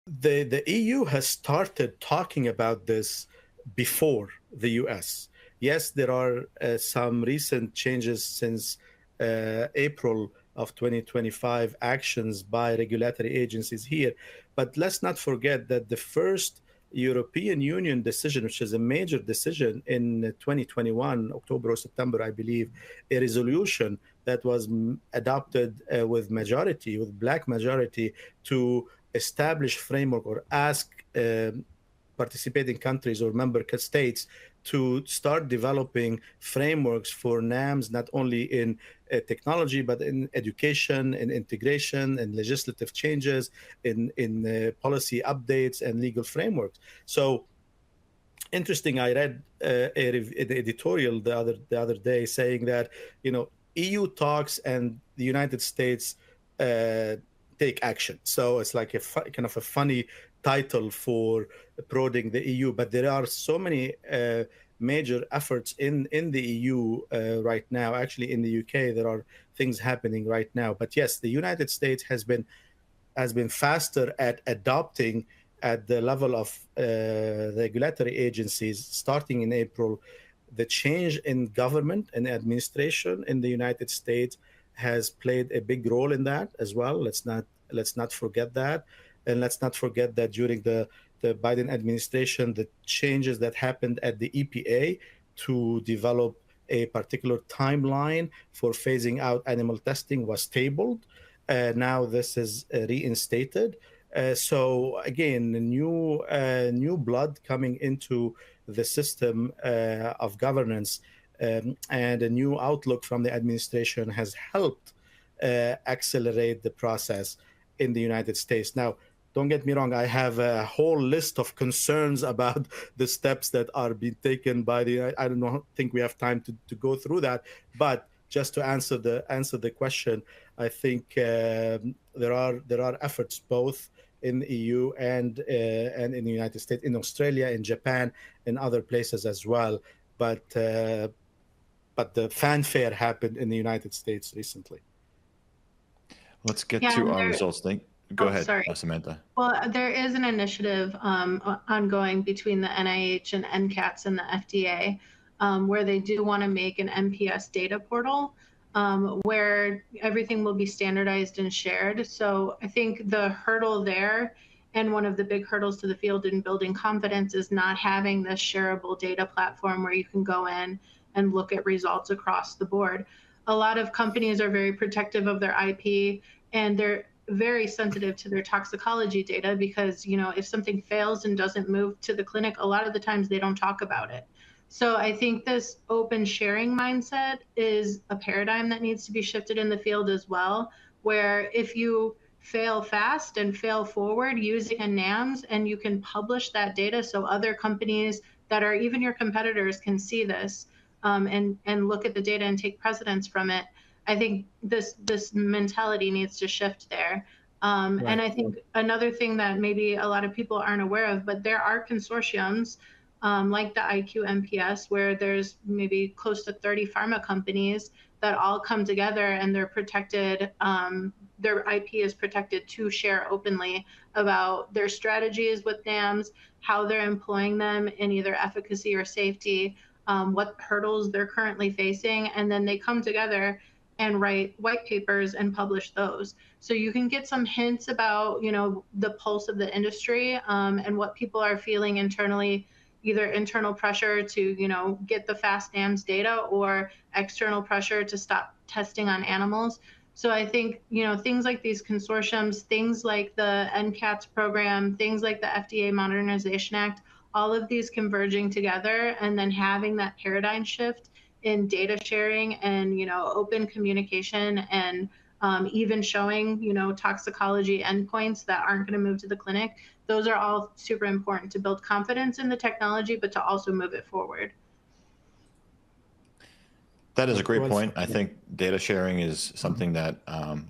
The EU has started talking about this before the US. Yes, there are some recent changes since April of 2025 actions by regulatory agencies here. But let's not forget that the first European Union decision, which is a major decision in 2021, October or September, I believe, a resolution that was adopted with majority, with black majority, to establish framework or ask participating countries or member states to start developing frameworks for NAMs, not only in technology, but in education, in integration, in legislative changes, in policy updates and legal frameworks. So interesting, I read an editorial the other day saying that, EU talks and the United States uh, take action. So it's like kind of a funny title for prodding the EU, but there are so many major efforts in the EU right now. Actually, in the UK, there are things happening right now. But yes, the United States has been faster at adopting at the level of regulatory agencies starting in April. The change in government and administration in the United States has played a big role in that as well. Let's not forget that. And let's not forget that during the Biden administration, the changes that happened at the EPA to develop a particular timeline for phasing out animal testing was tabled. Now this is reinstated. So again, new blood coming into the system of governance, and a new outlook from the administration has helped accelerate the process in the United States. Now, don't get me wrong, I have a whole list of concerns about the steps that are being taken by the. I don't think we have time to go through that, but just to answer the question, I think there are efforts both in the EU and in the United States, in Australia, in Japan, in other places as well. But the fanfare happened in the United States recently. Let's get Yeah, to and our results. Go ahead, sorry. Samantha. Well, there is an initiative ongoing between the NIH and NCATS and the FDA, where they do want to make an MPS data portal, where everything will be standardized and shared. So I think the hurdle there, and one of the big hurdles to the field in building confidence, is not having this shareable data platform where you can go in and look at results across the board. A lot of companies are very protective of their IP, and they're very sensitive to their toxicology data because, if something fails and doesn't move to the clinic, a lot of the times they don't talk about it. So I think this open sharing mindset is a paradigm that needs to be shifted in the field as well, where if you fail fast and fail forward using a NAMS, and you can publish that data so other companies that are even your competitors can see this, and look at the data and take precedence from it. I think this mentality needs to shift there. Right. And I think another thing that maybe a lot of people aren't aware of, but there are consortiums like the IQ-MPS, where there's maybe close to 30 pharma companies that all come together, and they're protected. Their IP is protected to share openly about their strategies with NAMs, how they're employing them in either efficacy or safety, what hurdles they're currently facing, and then they come together and write white papers and publish those. So you can get some hints about, the pulse of the industry, and what people are feeling internally, either internal pressure to, get the fast NAMS data, or external pressure to stop testing on animals. So I think, things like these consortiums, things like the NCATS program, things like the FDA Modernization Act, all of these converging together and then having that paradigm shift in data sharing and, open communication, and even showing, toxicology endpoints that aren't going to move to the clinic. Those are all super important to build confidence in the technology, but to also move it forward. That is a great point. I think data sharing is something that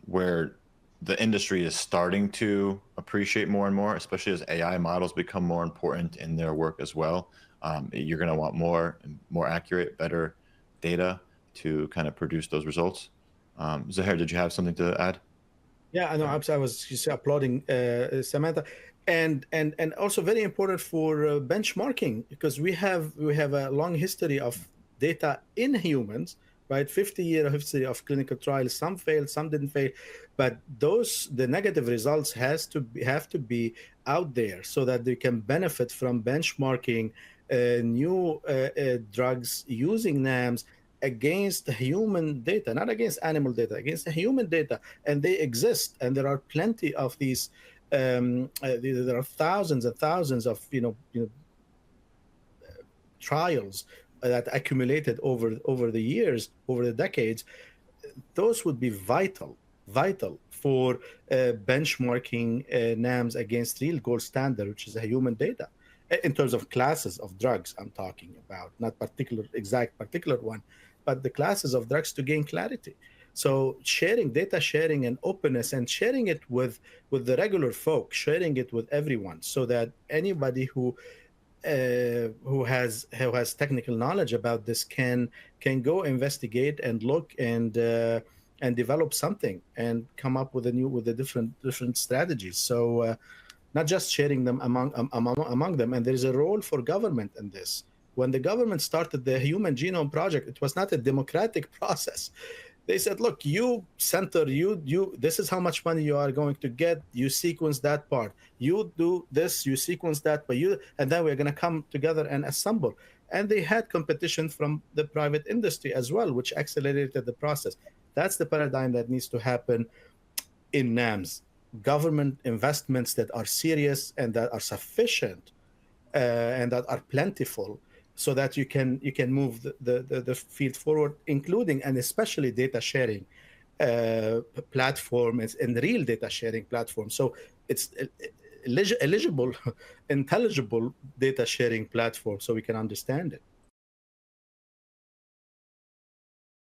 where the industry is starting to appreciate more and more, especially as AI models become more important in their work as well. You're going to want more accurate, better data to kind of produce those results. Zaher, did you have something to add? Yeah, I know. I was just applauding Samantha. And also very important for benchmarking, because we have a long history of data in humans, right? 50-year history of clinical trials. Some failed, some didn't fail, but the negative results have to be out there so that they can benefit from benchmarking new drugs using NAMs against human data, not against animal data, against the human data. And they exist, and there are plenty of these. There are thousands and thousands of trials that accumulated over the years, over the decades. Those would be vital for benchmarking NAMs against real gold standard, which is a human data, in terms of classes of drugs. I'm talking about not exact particular one, but the classes of drugs, to gain clarity. So data sharing and openness, and sharing it with the regular folk, sharing it with everyone, so that anybody who has technical knowledge about this can go investigate and look and develop something and come up with the different strategies. So not just sharing them among them. And there is a role for government in this. When the government started the Human Genome Project, it was not a democratic process. They said, look, you center, this is how much money you are going to get. You sequence that part. You do this, you sequence that, and then we're going to come together and assemble. And they had competition from the private industry as well, which accelerated the process. That's the paradigm that needs to happen in NAMs. Government investments that are serious and that are sufficient and that are plentiful, so that you can move the field forward, including and especially data sharing platform and real data sharing platform. So it's eligible, intelligible data sharing platform, so we can understand it.